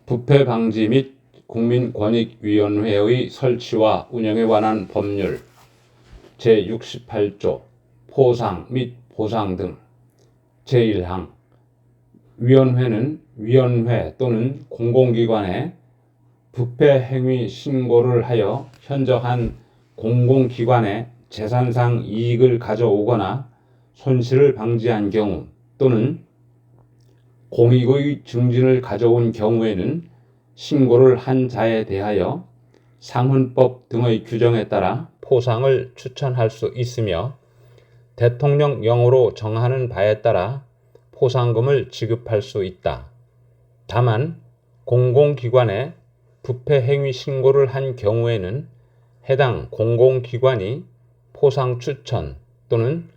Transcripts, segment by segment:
부패 방지 및 국민권익위원회의 설치와 운영에 관한 법률 제68조 포상 및 보상 등 제1항 위원회는 위원회 또는 공공기관에 부패 행위 신고를 하여 현저한 공공기관의 재산상 이익을 가져오거나 손실을 방지한 경우 또는 공익의 증진을 가져온 경우에는 신고를 한 자에 대하여 상훈법 등의 규정에 따라 포상을 추천할 수 있으며 대통령령으로 정하는 바에 따라 포상금을 지급할 수 있다. 다만 공공기관에 부패 행위 신고를 한 경우에는 해당 공공기관이 포상 추천 또는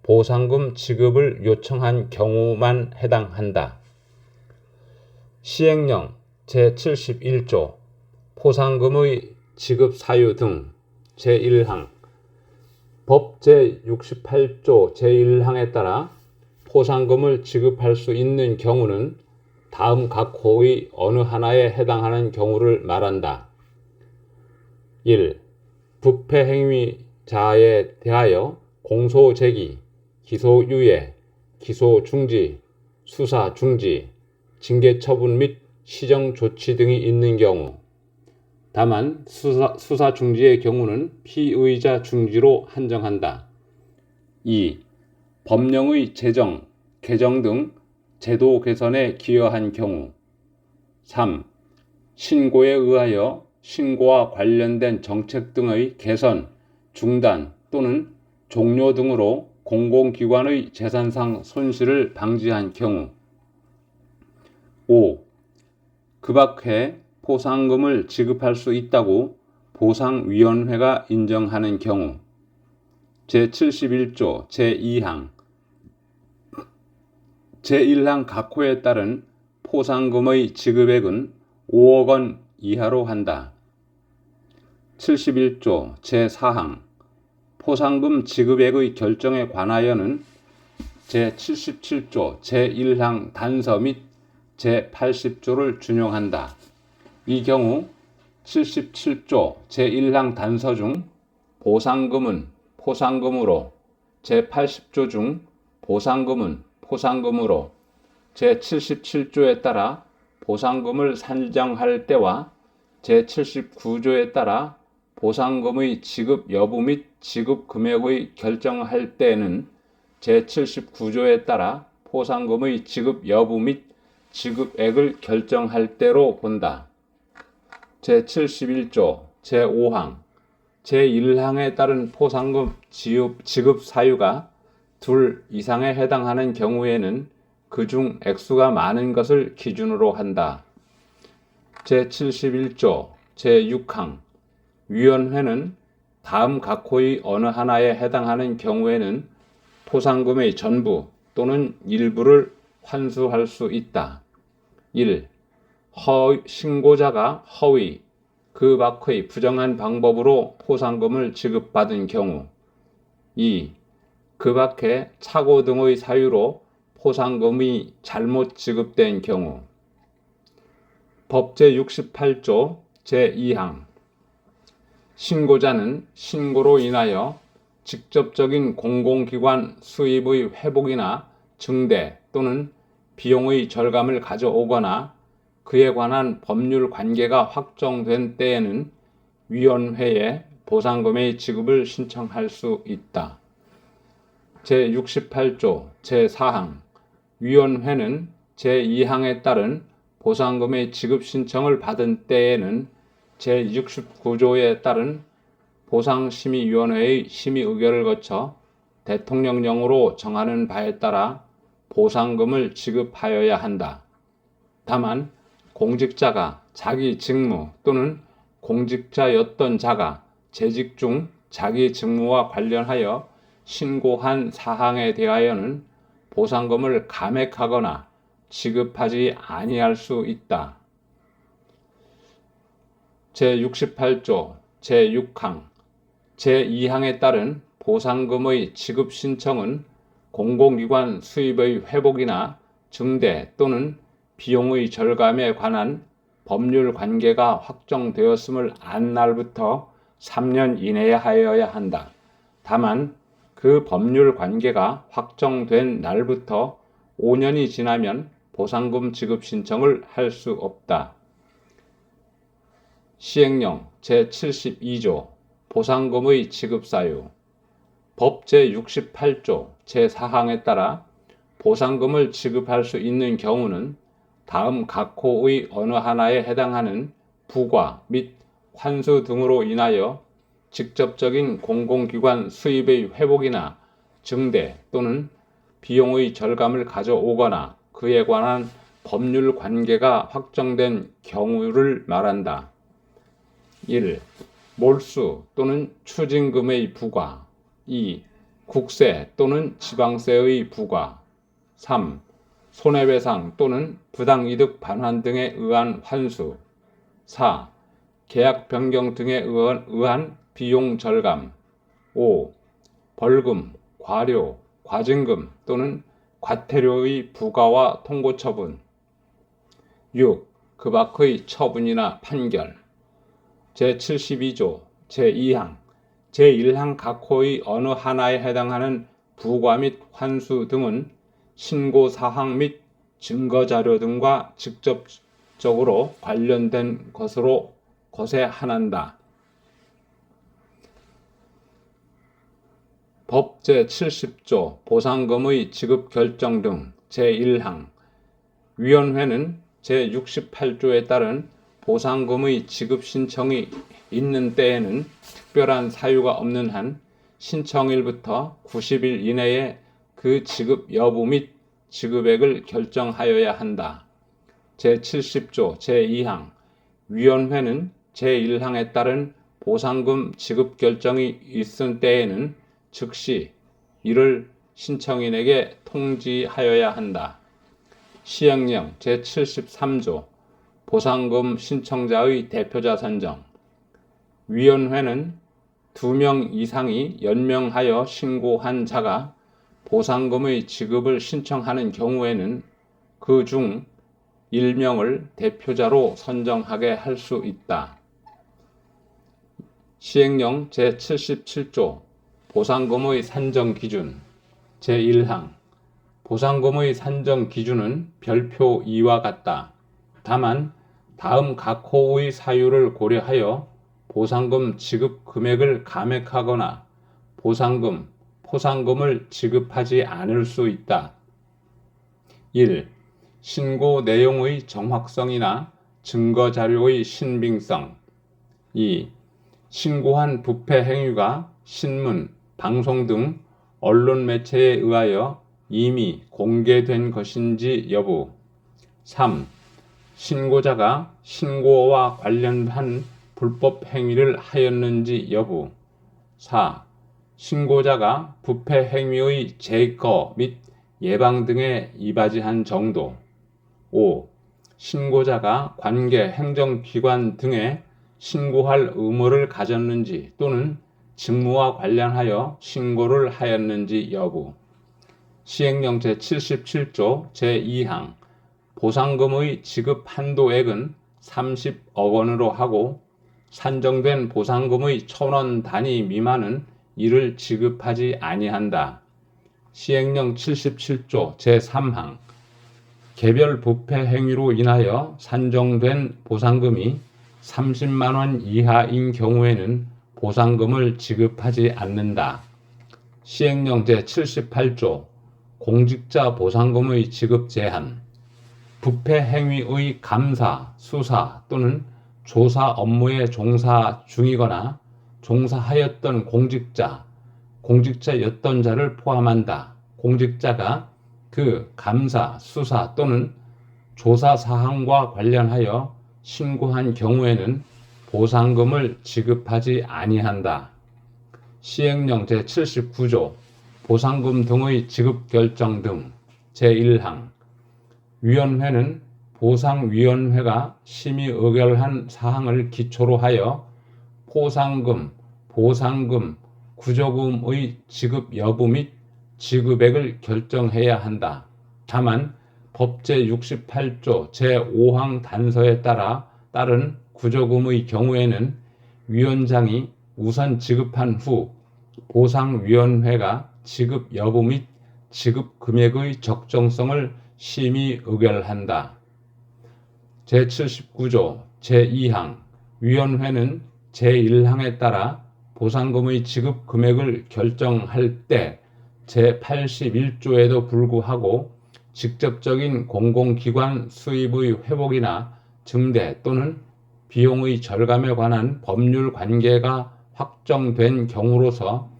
보상금 지급을 요청한 경우만 해당한다. 시행령 제71조 포상금의 지급 사유 등 제1항 법 제68조 제1항에 따라 포상금을 지급할 수 있는 경우는 다음 각 호의 어느 하나에 해당하는 경우를 말한다. 1. 부패 행위자에 대하여 공소 제기, 기소 유예, 기소 중지, 수사 중지, 징계 처분 및 시정 조치 등이 있는 경우, 다만 수사 중지의 경우는 피의자 중지로 한정한다. 2. 법령의 제정, 개정 등 제도 개선에 기여한 경우. 3. 신고에 의하여 신고와 관련된 정책 등의 개선, 중단 또는 종료 등으로 공공기관의 재산상 손실을 방지한 경우. 5. 그 밖에 포상금을 지급할 수 있다고 보상위원회가 인정하는 경우. 제71조 제2항 제1항 각 호에 따른 포상금의 지급액은 5억 원 이하로 한다. 71조 제4항 포상금 지급액의 결정에 관하여는 제77조 제1항 단서 및 제80조를 준용한다. 이 경우 77조 제1항 단서 중 보상금은 포상금으로, 제80조 중 보상금은 포상금으로, 제77조에 따라 보상금을 산정할 때와 제79조에 따라 보상금의 지급 여부 및 지급 금액의 결정할 때에는 제79조에 따라 포상금의 지급 여부 및 지급액을 결정할 때로 본다. 제71조 제5항 제1항에 따른 포상금 지급 사유가 둘 이상에 해당하는 경우에는 그중 액수가 많은 것을 기준으로 한다. 제71조 제6항 위원회는 다음 각 호의 어느 하나에 해당하는 경우에는 포상금의 전부 또는 일부를 환수할 수 있다. 1. 신고자가 허위, 그 밖의 부정한 방법으로 포상금을 지급받은 경우. 2. 그 밖에 착오 등의 사유로 포상금이 잘못 지급된 경우. 법 제68조 제2항 신고자는 신고로 인하여 직접적인 공공기관 수입의 회복이나 증대 또는 비용의 절감을 가져오거나 그에 관한 법률 관계가 확정된 때에는 위원회에 보상금의 지급을 신청할 수 있다. 제68조 제4항 위원회는 제2항에 따른 보상금의 지급 신청을 받은 때에는 제69조에 따른 보상심의위원회의 심의 의결을 거쳐 대통령령으로 정하는 바에 따라 보상금을 지급하여야 한다. 다만 공직자가 자기 직무 또는 공직자였던 자가 재직 중 자기 직무와 관련하여 신고한 사항에 대하여는 보상금을 감액하거나 지급하지 아니할 수 있다. 제68조 제6항 제2항에 따른 보상금의 지급 신청은 공공기관 수입의 회복이나 증대 또는 비용의 절감에 관한 법률 관계가 확정되었음을 안 날부터 3년 이내에 하여야 한다. 다만 그 법률 관계가 확정된 날부터 5년이 지나면 보상금 지급 신청을 할 수 없다. 시행령 제72조 보상금의 지급 사유. 법 제68조 제4항에 따라 보상금을 지급할 수 있는 경우는 다음 각 호의 어느 하나에 해당하는 부과 및 환수 등으로 인하여 직접적인 공공기관 수입의 회복이나 증대 또는 비용의 절감을 가져오거나 그에 관한 법률 관계가 확정된 경우를 말한다. 1. 몰수 또는 추징금의 부과. 2. 국세 또는 지방세의 부과. 3. 손해배상 또는 부당이득 반환 등에 의한 환수. 4. 계약 변경 등에 의한 비용 절감. 5. 벌금, 과료, 과징금 또는 과태료의 부과와 통고 처분. 6. 그 밖의 처분이나 판결. 제72조 제2항, 제1항 각 호의 어느 하나에 해당하는 부과 및 환수 등은 신고사항 및 증거자료 등과 직접적으로 관련된 것에 한한다. 법 제70조 보상금의 지급 결정 등 제1항. 위원회는 제68조에 따른 보상금의 지급 신청이 있는 때에는 특별한 사유가 없는 한 신청일부터 90일 이내에 그 지급 여부 및 지급액을 결정하여야 한다. 제70조 제2항. 위원회는 제1항에 따른 보상금 지급 결정이 있은 때에는 즉시 이를 신청인에게 통지하여야 한다. 시행령 제73조 보상금 신청자의 대표자 선정. 위원회는 2명 이상이 연명하여 신고한 자가 보상금의 지급을 신청하는 경우에는 그 중 1명을 대표자로 선정하게 할 수 있다. 시행령 제77조 보상금의 산정 기준. 제1항. 보상금의 산정 기준은 별표 2와 같다. 다만 다음 각 호의 사유를 고려하여 보상금 지급 금액을 감액하거나 보상금, 포상금을 지급하지 않을 수 있다. 1. 신고 내용의 정확성이나 증거자료의 신빙성. 2. 신고한 부패 행위가 신문, 방송 등 언론 매체에 의하여 이미 공개된 것인지 여부. 3. 신고자가 신고와 관련한 불법 행위를 하였는지 여부. 4. 신고자가 부패 행위의 제거 및 예방 등에 이바지한 정도. 5. 신고자가 관계 행정기관 등에 신고할 의무를 가졌는지 또는 직무와 관련하여 신고를 하였는지 여부. 시행령 제77조 제2항. 보상금의 지급 한도액은 30억 원으로 하고 산정된 보상금의 1,000원 단위 미만은 이를 지급하지 아니한다. 시행령 77조 제3항. 개별 부패 행위로 인하여 산정된 보상금이 30만 원 이하인 경우에는 보상금을 지급하지 않는다. 시행령 제78조 공직자 보상금의 지급 제한. 부패 행위의 감사, 수사 또는 조사 업무에 종사 중이거나 종사하였던 공직자였던 자를 포함한다. 공직자가 그 감사, 수사 또는 조사 사항과 관련하여 신고한 경우에는 보상금을 지급하지 아니한다. 시행령 제79조 보상금 등의 지급 결정 등 제1항. 위원회는 보상위원회가 심의 의결한 사항을 기초로 하여 포상금, 보상금, 구조금의 지급 여부 및 지급액을 결정해야 한다. 다만 법 제68조 제5항 단서에 따라 따른 구조금의 경우에는 위원장이 우선 지급한 후 보상위원회가 지급 여부 및 지급 금액의 적정성을 심의 의결한다. 제79조 제2항 위원회는 제1항에 따라 보상금의 지급 금액을 결정할 때 제81조에도 불구하고 직접적인 공공기관 수입의 회복이나 증대 또는 비용의 절감에 관한 법률 관계가 확정된 경우로서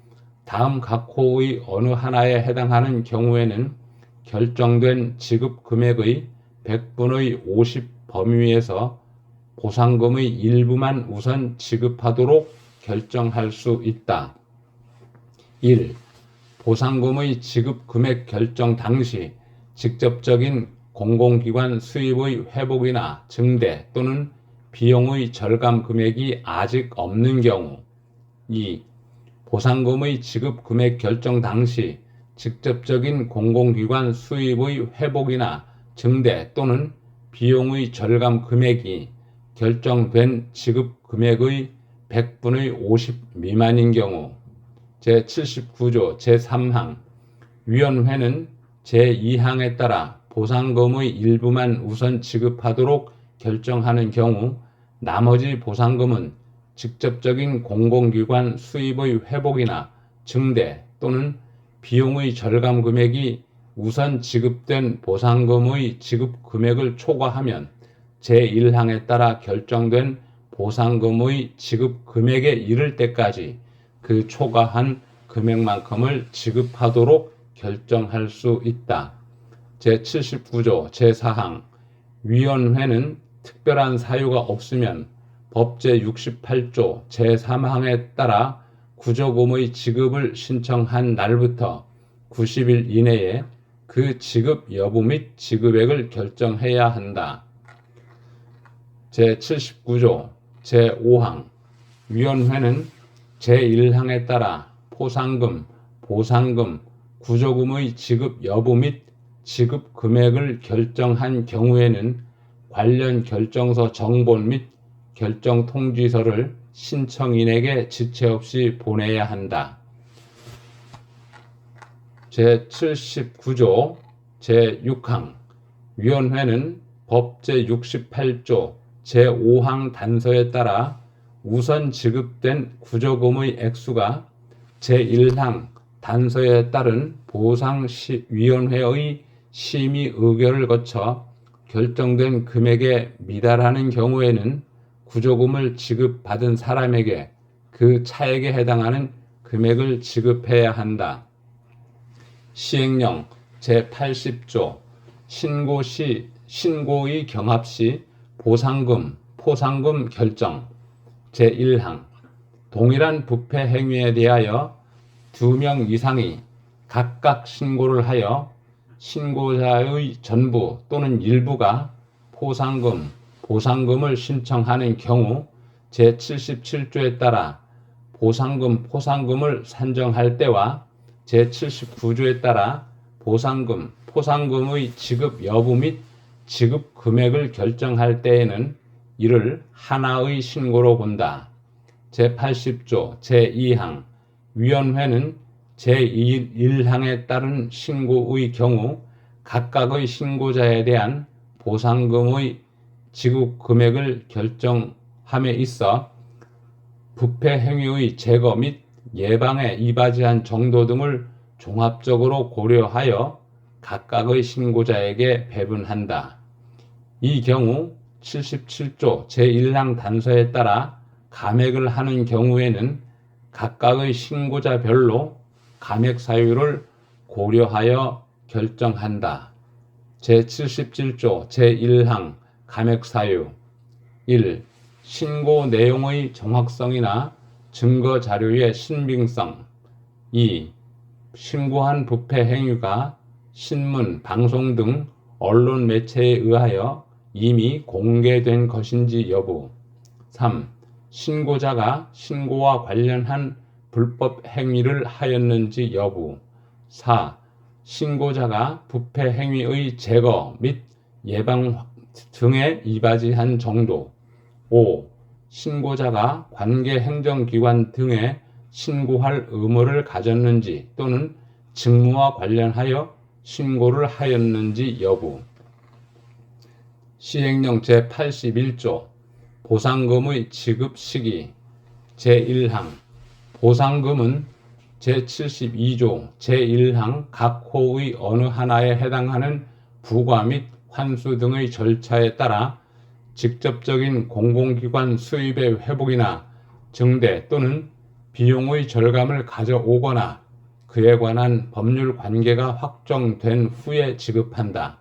다음 각 호의 어느 하나에 해당하는 경우에는 결정된 지급 금액의 100분의 50 범위에서 보상금의 일부만 우선 지급하도록 결정할 수 있다. 1. 보상금의 지급 금액 결정 당시 직접적인 공공기관 수입의 회복이나 증대 또는 비용의 절감 금액이 아직 없는 경우. 2. 보상금의 지급 금액 결정 당시 직접적인 공공기관 수입의 회복이나 증대 또는 비용의 절감 금액이 결정된 지급 금액의 100분의 50 미만인 경우. 제79조 제3항 위원회는 제2항에 따라 보상금의 일부만 우선 지급하도록 결정하는 경우 나머지 보상금은 직접적인 공공기관 수입의 회복이나 증대 또는 비용의 절감 금액이 우선 지급된 보상금의 지급 금액을 초과하면 제1항에 따라 결정된 보상금의 지급 금액에 이를 때까지 그 초과한 금액만큼을 지급하도록 결정할 수 있다. 제79조 제4항 위원회는 특별한 사유가 없으면 법 제68조 제3항에 따라 구조금의 지급을 신청한 날부터 90일 이내에 그 지급 여부 및 지급액을 결정해야 한다. 제79조 제5항 위원회는 제1항에 따라 포상금, 보상금, 구조금의 지급 여부 및 지급 금액을 결정한 경우에는 관련 결정서 정본 및 결정 통지서를 신청인에게 지체 없이 보내야 한다. 제79조 제6항 위원회는 법 제68조 제5항 단서에 따라 우선 지급된 구조금의 액수가 제1항 단서에 따른 보상위원회의 심의 의결을 거쳐 결정된 금액에 미달하는 경우에는 구조금을 지급받은 사람에게 그 차액에 해당하는 금액을 지급해야 한다. 시행령 제80조 신고의 경합 시 보상금, 포상금 결정 제1항 동일한 부패 행위에 대하여 2명 이상이 각각 신고를 하여 신고자의 전부 또는 일부가 포상금, 보상금을 신청하는 경우 제77조에 따라 보상금, 포상금을 산정할 때와 제79조에 따라 보상금, 포상금의 지급 여부 및 지급 금액을 결정할 때에는 이를 하나의 신고로 본다. 제80조 제2항 위원회는 제1항에 따른 신고의 경우 각각의 신고자에 대한 보상금의 지급 금액을 결정함에 있어 부패 행위의 제거 및 예방에 이바지한 정도 등을 종합적으로 고려하여 각각의 신고자에게 배분한다. 이 경우 77조 제1항 단서에 따라 감액을 하는 경우에는 각각의 신고자별로 감액 사유를 고려하여 결정한다. 제77조 제1항 감액 사유 1. 신고 내용의 정확성이나 증거 자료의 신빙성 2. 신고한 부패 행위가 신문, 방송 등 언론 매체에 의하여 이미 공개된 것인지 여부 3. 신고자가 신고와 관련한 불법 행위를 하였는지 여부 4. 신고자가 부패 행위의 제거 및 예방 등에 이바지한 정도 5. 신고자가 관계 행정기관 등에 신고할 의무를 가졌는지 또는 직무와 관련하여 신고를 하였는지 여부. 시행령 제81조 보상금의 지급 시기. 제1항 보상금은 제72조 제1항 각 호의 어느 하나에 해당하는 부과 및 환수 등의 절차에 따라 직접적인 공공기관 수입의 회복이나 증대 또는 비용의 절감을 가져오거나 그에 관한 법률 관계가 확정된 후에 지급한다.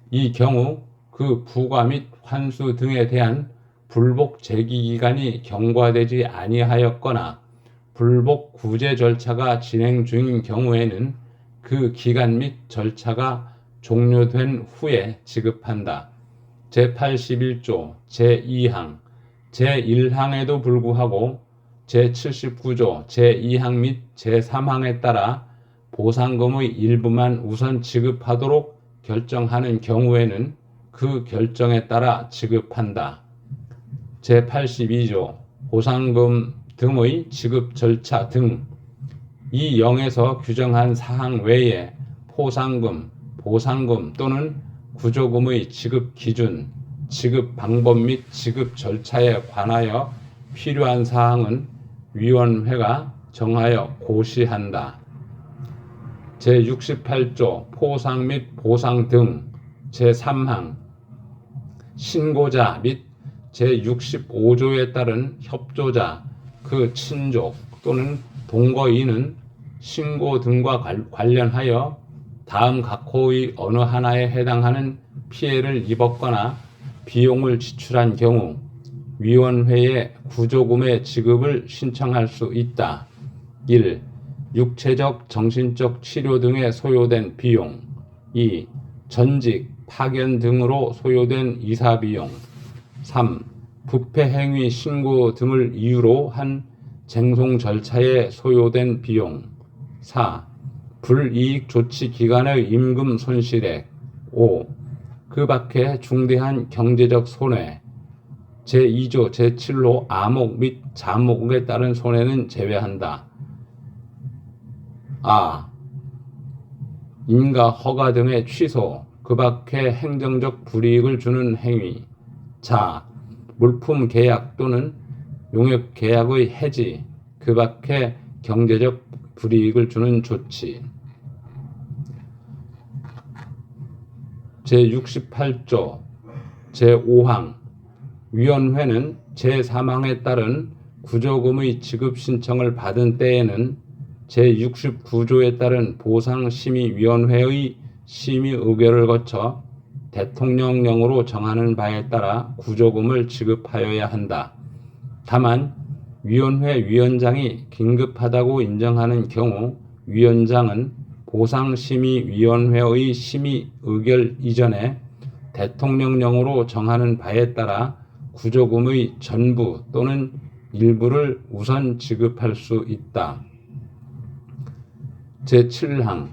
이 경우 그 부과 및 환수 등에 대한 불복 제기 기간이 경과되지 아니하였거나 불복 구제 절차가 진행 중인 경우에는 그 기간 및 절차가 종료된 후에 지급한다. 제81조 제2항 제1항에도 불구하고 제79조 제2항 및 제3항에 따라 보상금의 일부만 우선 지급하도록 결정하는 경우에는 그 결정에 따라 지급한다. 제82조 보상금 등의 지급 절차 등 이 영에서 규정한 사항 외에 포상금, 보상금 또는 구조금의 지급 기준, 지급 방법 및 지급 절차에 관하여 필요한 사항은 위원회가 정하여 고시한다. 제68조 포상 및 보상 등 제3항 신고자 및 제65조에 따른 협조자, 그 친족 또는 동거인은 신고 등과 관련하여 다음 각 호의 어느 하나에 해당하는 피해를 입었거나 비용을 지출한 경우 위원회에 구조금의 지급을 신청할 수 있다. 1. 육체적, 정신적 치료 등에 소요된 비용. 2. 전직, 파견 등으로 소요된 이사비용. 3. 부패행위 신고 등을 이유로 한 쟁송 절차에 소요된 비용. 4. 불이익 조치 기간의 임금 손실액. 5. 그 밖에 중대한 경제적 손해. 제2조 제7로 아목 및 자목에 따른 손해는 제외한다. 아. 임가 허가 등의 취소, 그 밖에 행정적 불이익을 주는 행위. 자. 물품 계약 또는 용역 계약의 해지, 그 밖에 경제적 불이익을 주는 조치. 제68조 제5항 위원회는 제3항에 따른 구조금의 지급 신청을 받은 때에는 제69조에 따른 보상심의위원회의 심의 의결을 거쳐 대통령령으로 정하는 바에 따라 구조금을 지급하여야 한다. 다만 위원회 위원장이 긴급하다고 인정하는 경우 위원장은 보상심의위원회의 심의 의결 이전에 대통령령으로 정하는 바에 따라 구조금의 전부 또는 일부를 우선 지급할 수 있다. 제7항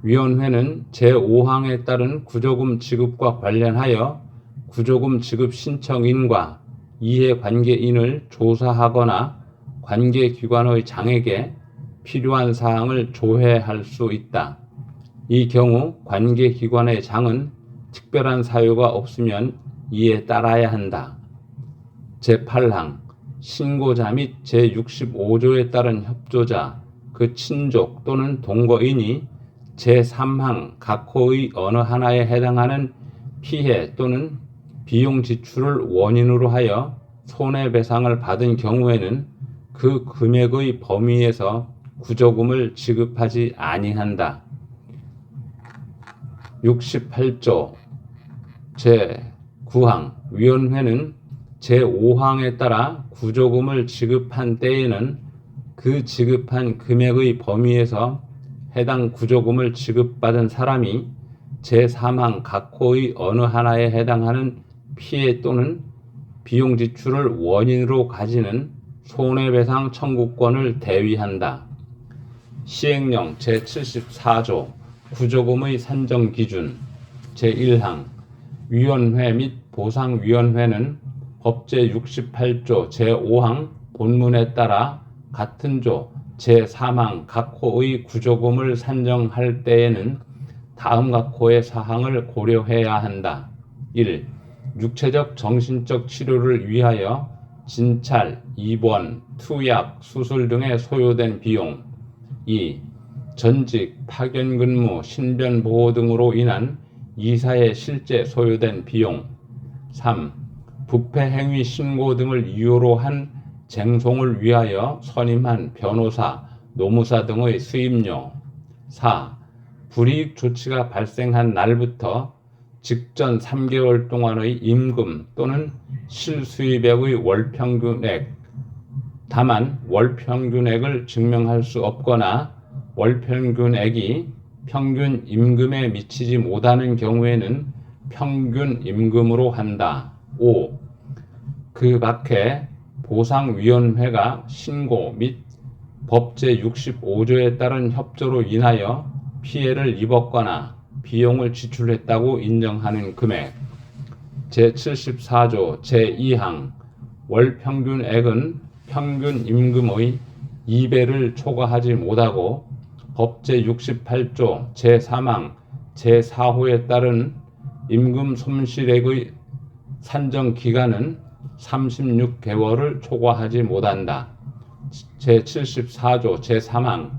위원회는 제5항에 따른 구조금 지급과 관련하여 구조금 지급 신청인과 이해관계인을 조사하거나 관계기관의 장에게 필요한 사항을 조회할 수 있다. 이 경우 관계기관의 장은 특별한 사유가 없으면 이에 따라야 한다. 제8항 신고자 및 제65조에 따른 협조자, 그 친족 또는 동거인이 제3항 각 호의 어느 하나에 해당하는 피해 또는 비용 지출을 원인으로 하여 손해배상을 받은 경우에는 그 금액의 범위에서 구조금을 지급하지 아니한다. 68조 제9항 위원회는 제5항에 따라 구조금을 지급한 때에는 그 지급한 금액의 범위에서 해당 구조금을 지급받은 사람이 제3항 각 호의 어느 하나에 해당하는 피해 또는 비용 지출을 원인으로 가지는 손해배상 청구권을 대위한다. 시행령 제74조 구조금의 산정 기준. 제1항 위원회 및 보상위원회는 법제 68조 제5항 본문에 따라 같은 조 제3항 각 호의 구조금을 산정할 때에는 다음 각 호의 사항을 고려해야 한다. 1. 육체적 정신적 치료를 위하여 진찰, 입원, 투약, 수술 등에 소요된 비용. 2. 전직, 파견 근무, 신변 보호 등으로 인한 이사에 실제 소요된 비용. 3. 부패 행위 신고 등을 이유로 한 쟁송을 위하여 선임한 변호사, 노무사 등의 수임료. 4. 불이익 조치가 발생한 날부터 직전 3개월 동안의 임금 또는 실수입액의 월평균액, 다만 월평균액을 증명할 수 없거나 월평균액이 평균 임금에 미치지 못하는 경우에는 평균 임금으로 한다. 5. 그 밖에 보상위원회가 신고 및 법제 65조에 따른 협조로 인하여 피해를 입었거나 비용을 지출했다고 인정하는 금액. 제74조 제2항 월평균액은 평균 임금의 2배를 초과하지 못하고 법제 68조 제3항 제4호에 따른 임금 손실액의 산정 기간은 36개월을 초과하지 못한다. 제74조 제3항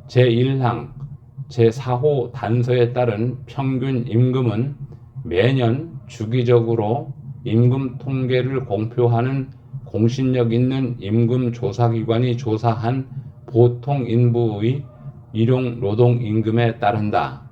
제1항 제4호 단서에 따른 평균 임금은 매년 주기적으로 임금 통계를 공표하는 공신력 있는 임금 조사기관이 조사한 보통 인부의 일용 노동 임금에 따른다.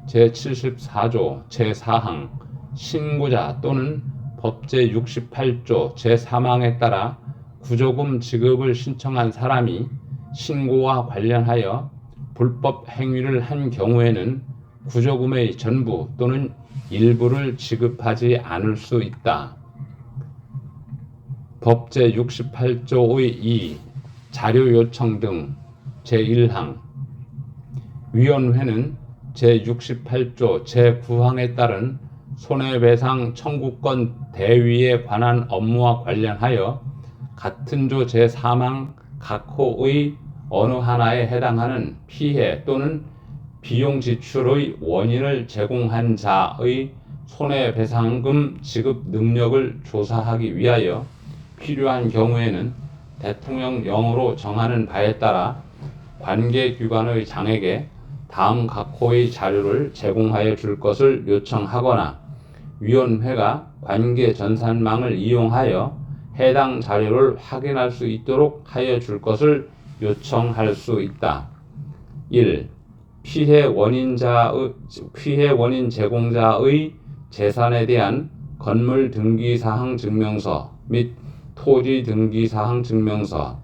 제74조 제4항 신고자 또는 법제 68조 제3항에 따라 구조금 지급을 신청한 사람이 신고와 관련하여 불법 행위를 한 경우에는 구조금의 전부 또는 일부를 지급하지 않을 수 있다. 법제 68조의 2 자료 요청 등 제1항 위원회는 제68조 제9항에 따른 손해배상 청구권 대위에 관한 업무와 관련하여 같은 조 제3항 각 호의 어느 하나에 해당하는 피해 또는 비용 지출의 원인을 제공한 자의 손해배상금 지급 능력을 조사하기 위하여 필요한 경우에는 대통령령으로 정하는 바에 따라 관계기관의 장에게 다음 각 호의 자료를 제공하여 줄 것을 요청하거나 위원회가 관계 전산망을 이용하여 해당 자료를 확인할 수 있도록 하여 줄 것을 요청할 수 있다. 1. 피해 원인 제공자의 재산에 대한 건물 등기사항 증명서 및 토지 등기사항 증명서.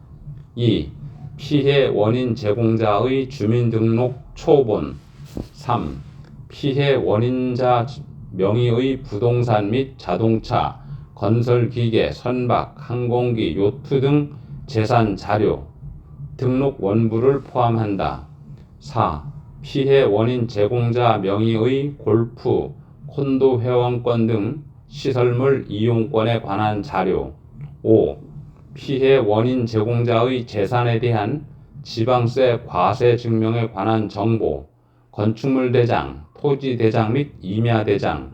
2. 피해 원인 제공자의 주민등록 초본. 3. 피해 원인자 명의의 부동산 및 자동차, 건설기계, 선박, 항공기, 요트 등 재산 자료, 등록 원부를 포함한다. 4. 피해 원인 제공자 명의의 골프, 콘도 회원권 등 시설물 이용권에 관한 자료. 5. 피해 원인 제공자의 재산에 대한 지방세 과세 증명에 관한 정보, 건축물 대장, 토지 대장 및 임야 대장.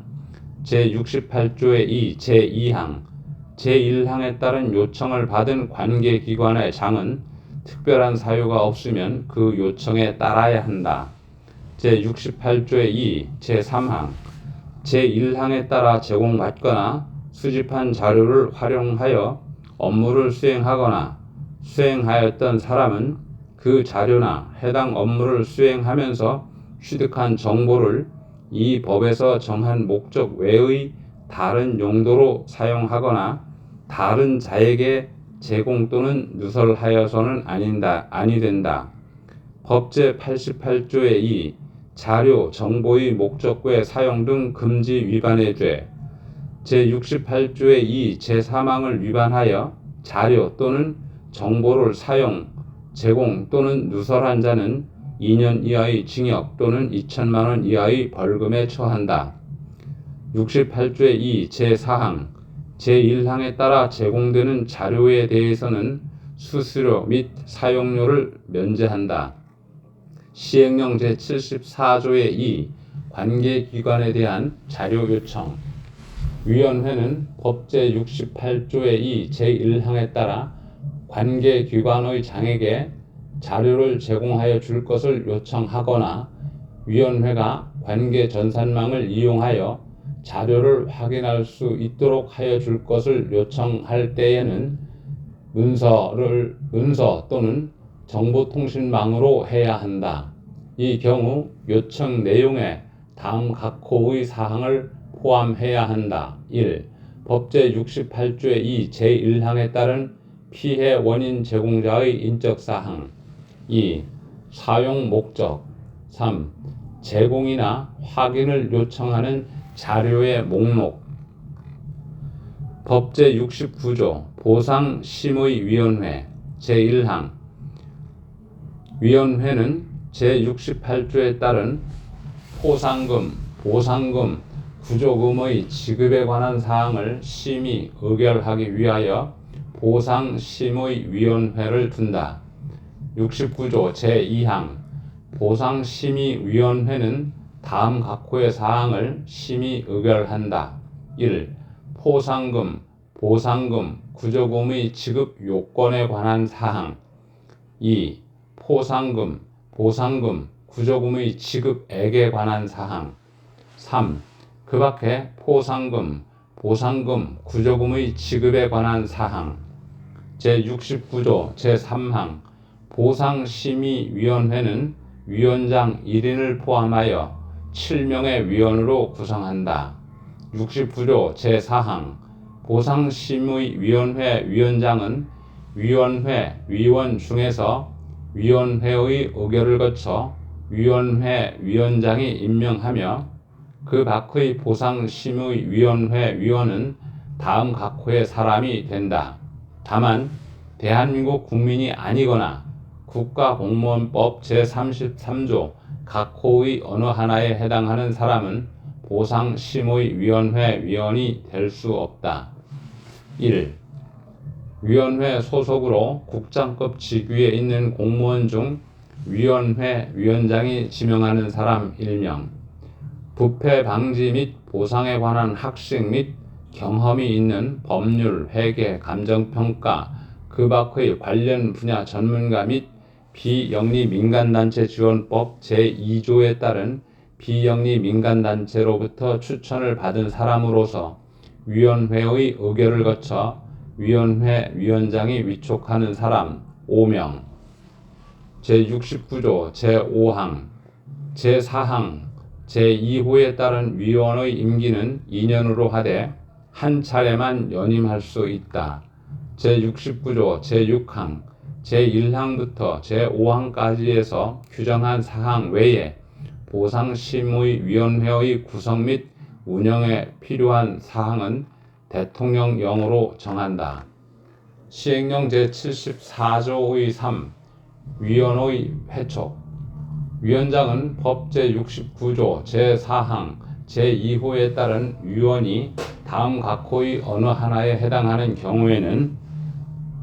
제68조의 2 제2항 제1항에 따른 요청을 받은 관계기관의 장은 특별한 사유가 없으면 그 요청에 따라야 한다. 제68조의 2 제3항 제1항에 따라 제공받거나 수집한 자료를 활용하여 업무를 수행하거나 수행하였던 사람은 그 자료나 해당 업무를 수행하면서 취득한 정보를 이 법에서 정한 목적 외의 다른 용도로 사용하거나 다른 자에게 제공 또는 누설하여서는 아니 된다. 법제 88조의 2 자료, 정보의 목적 외 사용 등 금지 위반의 죄. 제68조의 2 제3항을 위반하여 자료 또는 정보를 사용, 제공 또는 누설한 자는 2년 이하의 징역 또는 2천만 원 이하의 벌금에 처한다. 68조의 2 제4항 제1항에 따라 제공되는 자료에 대해서는 수수료 및 사용료를 면제한다. 시행령 제74조의 2 관계기관에 대한 자료 요청. 위원회는 법 제68조의 2 제1항에 따라 관계기관의 장에게 자료를 제공하여 줄 것을 요청하거나 위원회가 관계 전산망을 이용하여 자료를 확인할 수 있도록 하여 줄 것을 요청할 때에는 문서 또는 정보통신망으로 해야 한다. 이 경우 요청 내용에 다음 각호의 사항을 포함해야 한다. 1. 법 제68조의 2 제1항에 따른 피해 원인 제공자의 인적사항. 2. 사용 목적. 3. 제공이나 확인을 요청하는 자료의 목록. 법 제69조 보상심의위원회 제1항. 위원회는 제68조에 따른 포상금, 보상금, 구조금의 지급에 관한 사항을 심의, 의결하기 위하여 보상심의위원회를 둔다. 69조 제2항 보상심의위원회는 다음 각호의 사항을 심의, 의결한다. 1. 포상금, 보상금, 구조금의 지급 요건에 관한 사항. 2. 포상금, 보상금, 구조금의 지급액에 관한 사항. 3. 그 밖에 포상금, 보상금, 구조금의 지급에 관한 사항. 제69조 제3항 보상심의위원회는 위원장 1인을 포함하여 7명의 위원으로 구성한다. 69조 제4항 보상심의위원회 위원장은 위원회 위원 중에서 위원회의 의결을 거쳐 위원회 위원장이 임명하며 그 밖의 보상심의위원회 위원은 다음 각호의 사람이 된다. 다만 대한민국 국민이 아니거나 국가공무원법 제33조 각호의 어느 하나에 해당하는 사람은 보상심의위원회 위원이 될 수 없다. 1. 위원회 소속으로 국장급 직위에 있는 공무원 중 위원회 위원장이 지명하는 사람 1명. 부패 방지 및 보상에 관한 학식 및 경험이 있는 법률, 회계, 감정평가, 그 밖의 관련 분야 전문가 및 비영리 민간단체 지원법 제2조에 따른 비영리 민간단체로부터 추천을 받은 사람으로서 위원회의 의결을 거쳐 위원회 위원장이 위촉하는 사람 5명. 제69조 제5항 제4항 제2호에 따른 위원의 임기는 2년으로 하되 한 차례만 연임할 수 있다. 제69조 제6항 제1항부터 제5항까지에서 규정한 사항 외에 보상심의위원회의 구성 및 운영에 필요한 사항은 대통령령으로 정한다. 시행령 제74조의 3 위원의 회촉. 위원장은 법 제69조 제4항 제2호에 따른 위원이 다음 각호의 어느 하나에 해당하는 경우에는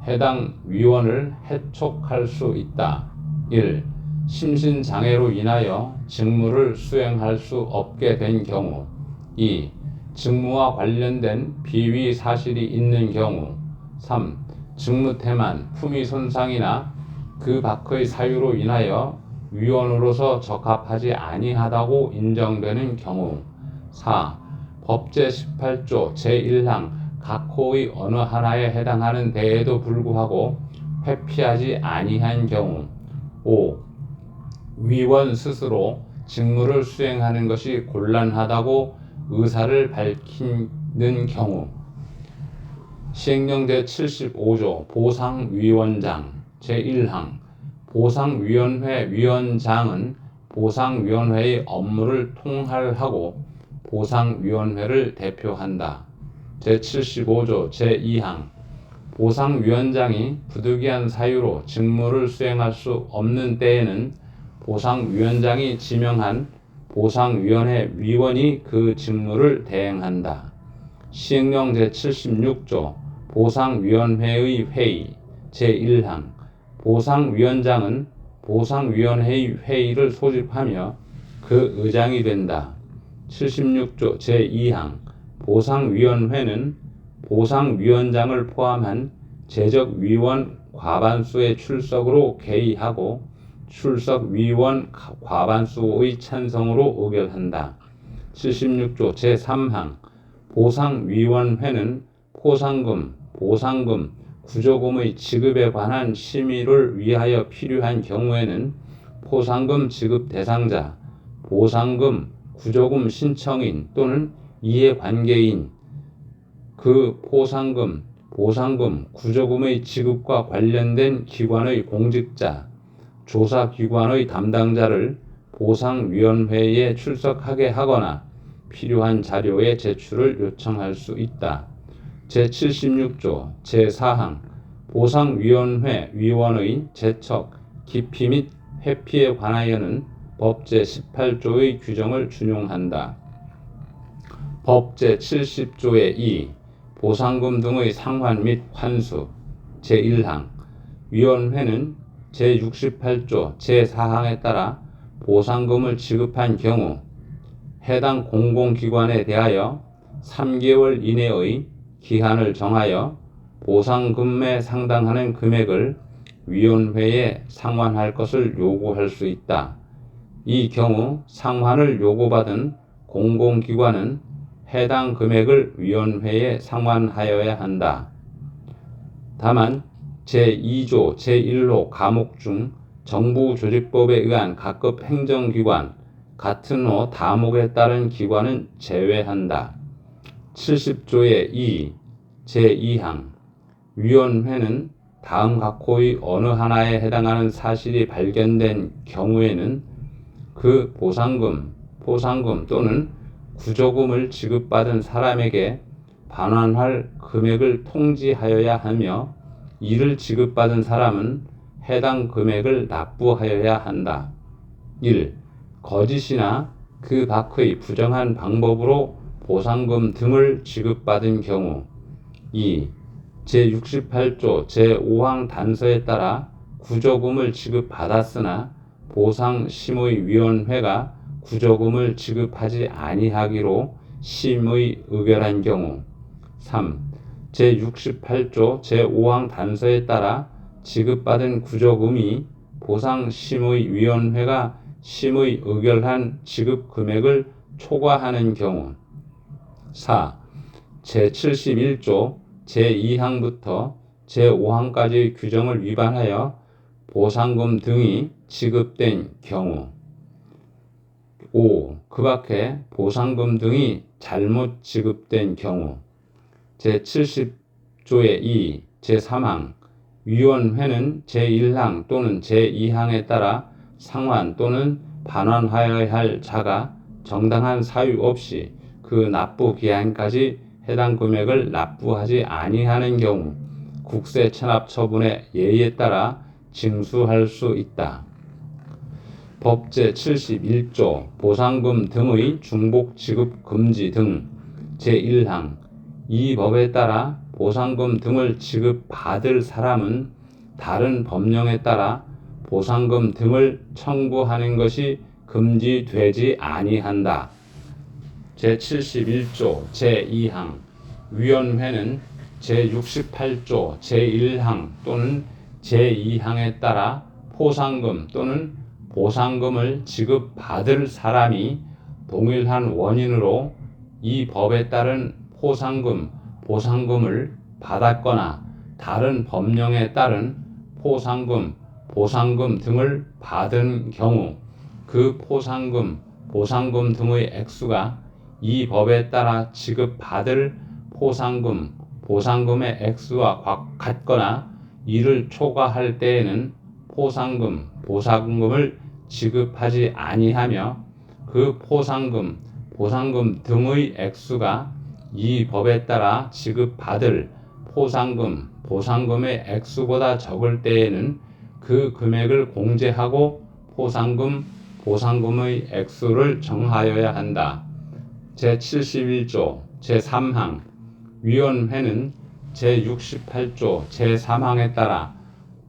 해당 위원을 해촉할 수 있다. 1. 심신장애로 인하여 직무를 수행할 수 없게 된 경우. 2. 직무와 관련된 비위 사실이 있는 경우. 3. 직무태만, 품위 손상이나 그 밖의 사유로 인하여 위원으로서 적합하지 아니하다고 인정되는 경우. 4. 법 제18조 제1항 각호의 어느 하나에 해당하는 데에도 불구하고 회피하지 아니한 경우. 5. 위원 스스로 직무를 수행하는 것이 곤란하다고 의사를 밝히는 경우. 시행령 제75조 보상위원장 제1항 보상위원회 위원장은 보상위원회의 업무를 통할하고 보상위원회를 대표한다. 제75조 제2항 보상위원장이 부득이한 사유로 직무를 수행할 수 없는 때에는 보상위원장이 지명한 보상위원회 위원이 그 직무를 대행한다. 시행령 제76조 보상위원회의 회의 제1항 보상위원장은 보상위원회의 회의를 소집하며 그 의장이 된다. 76조 제2항 보상위원회는 보상위원장을 포함한 재적위원 과반수의 출석으로 개의하고 출석위원 과반수의 찬성으로 의결한다. 76조 제3항 보상위원회는 포상금, 보상금, 구조금의 지급에 관한 심의를 위하여 필요한 경우에는 포상금 지급 대상자, 보상금, 구조금 신청인 또는 이해관계인, 그 포상금, 보상금, 구조금의 지급과 관련된 기관의 공직자, 조사기관의 담당자를 보상위원회에 출석하게 하거나 필요한 자료의 제출을 요청할 수 있다. 제76조 제4항 보상위원회 위원의 제척, 기피 및 회피에 관하여는 법 제18조의 규정을 준용한다. 법 제70조의 2 보상금 등의 상환 및 환수 제1항 위원회는 제68조 제4항에 따라 보상금을 지급한 경우 해당 공공기관에 대하여 3개월 이내의 기한을 정하여 보상금에 상당하는 금액을 위원회에 상환할 것을 요구할 수 있다. 이 경우 상환을 요구받은 공공기관은 해당 금액을 위원회에 상환하여야 한다. 다만 제2조 제1호 가목 중 정부조직법에 의한 각급 행정기관 같은 호 다목에 따른 기관은 제외한다. 70조의 2 제2항 위원회는 다음 각호의 어느 하나에 해당하는 사실이 발견된 경우에는 그 보상금, 포상금 또는 구조금을 지급받은 사람에게 반환할 금액을 통지하여야 하며 이를 지급받은 사람은 해당 금액을 납부하여야 한다. 1. 거짓이나 그 밖의 부정한 방법으로 보상금 등을 지급받은 경우 2. 제68조 제5항 단서에 따라 구조금을 지급받았으나 보상심의위원회가 구조금을 지급하지 아니하기로 심의 의결한 경우 3. 제68조 제5항 단서에 따라 지급받은 구조금이 보상심의위원회가 심의 의결한 지급 금액을 초과하는 경우 4. 제71조 제2항부터 제5항까지의 규정을 위반하여 보상금 등이 지급된 경우 5. 그 밖에 보상금 등이 잘못 지급된 경우 제70조의 2 제3항 위원회는 제1항 또는 제2항에 따라 상환 또는 반환하여야 할 자가 정당한 사유 없이 그 납부 기한까지 해당 금액을 납부하지 아니하는 경우 국세 체납 처분의 예의에 따라 징수할 수 있다. 법 제71조 보상금 등의 중복 지급 금지 등 제1항 이 법에 따라 보상금 등을 지급받을 사람은 다른 법령에 따라 보상금 등을 청구하는 것이 금지되지 아니한다. 제71조 제2항 위원회는 제68조 제1항 또는 제2항에 따라 포상금 또는 보상금을 지급받을 사람이 동일한 원인으로 이 법에 따른 포상금, 보상금을 받았거나 다른 법령에 따른 포상금, 보상금 등을 받은 경우 그 포상금, 보상금 등의 액수가 이 법에 따라 지급받을 포상금, 보상금의 액수와 같거나 이를 초과할 때에는 포상금, 보상금을 지급하지 아니하며 그 포상금, 보상금 등의 액수가 이 법에 따라 지급받을 포상금, 보상금의 액수보다 적을 때에는 그 금액을 공제하고 포상금, 보상금의 액수를 정하여야 한다. 제71조 제3항 위원회는 제68조 제3항에 따라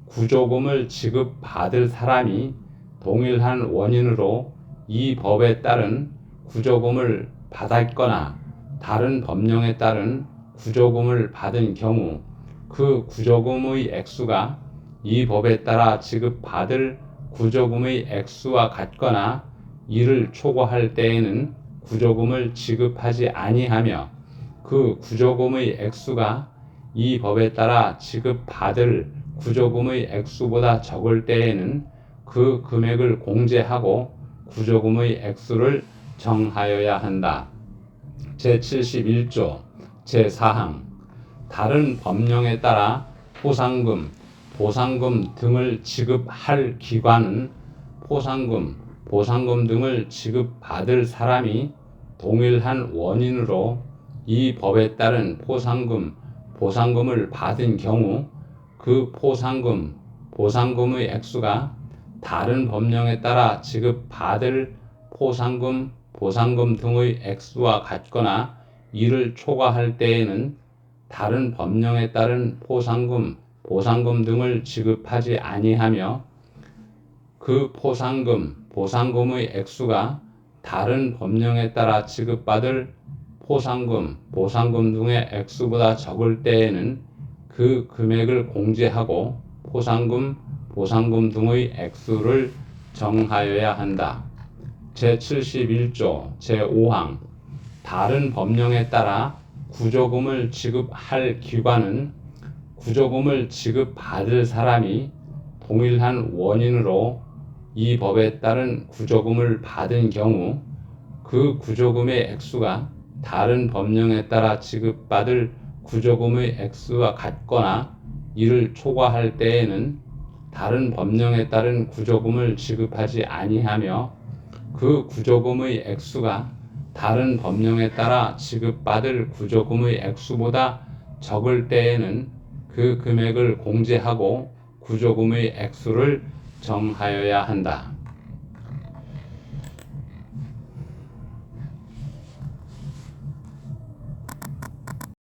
구조금을 지급받을 사람이 동일한 원인으로 이 법에 따른 구조금을 받았거나 다른 법령에 따른 구조금을 받은 경우 그 구조금의 액수가 이 법에 따라 지급받을 구조금의 액수와 같거나 이를 초과할 때에는 구조금을 지급하지 아니하며 그 구조금의 액수가 이 법에 따라 지급받을 구조금의 액수보다 적을 때에는 그 금액을 공제하고 구조금의 액수를 정하여야 한다. 제71조 제4항 다른 법령에 따라 포상금, 보상금 등을 지급할 기관은 포상금, 보상금 등을 지급받을 사람이 동일한 원인으로 이 법에 따른 포상금, 보상금을 받은 경우 그 포상금, 보상금의 액수가 다른 법령에 따라 지급받을 포상금, 보상금 등의 액수와 같거나 이를 초과할 때에는 다른 법령에 따른 포상금, 보상금 등을 지급하지 아니하며 그 포상금, 보상금의 액수가 다른 법령에 따라 지급받을 포상금, 보상금 등의 액수보다 적을 때에는 그 금액을 공제하고 포상금, 보상금 등의 액수를 정하여야 한다. 제71조 제5항 다른 법령에 따라 구조금을 지급할 기관은 구조금을 지급받을 사람이 동일한 원인으로 이 법에 따른 구조금을 받은 경우 그 구조금의 액수가 다른 법령에 따라 지급받을 구조금의 액수와 같거나 이를 초과할 때에는 다른 법령에 따른 구조금을 지급하지 아니하며 그 구조금의 액수가 다른 법령에 따라 지급받을 구조금의 액수보다 적을 때에는 그 금액을 공제하고 구조금의 액수를 정하여야 한다.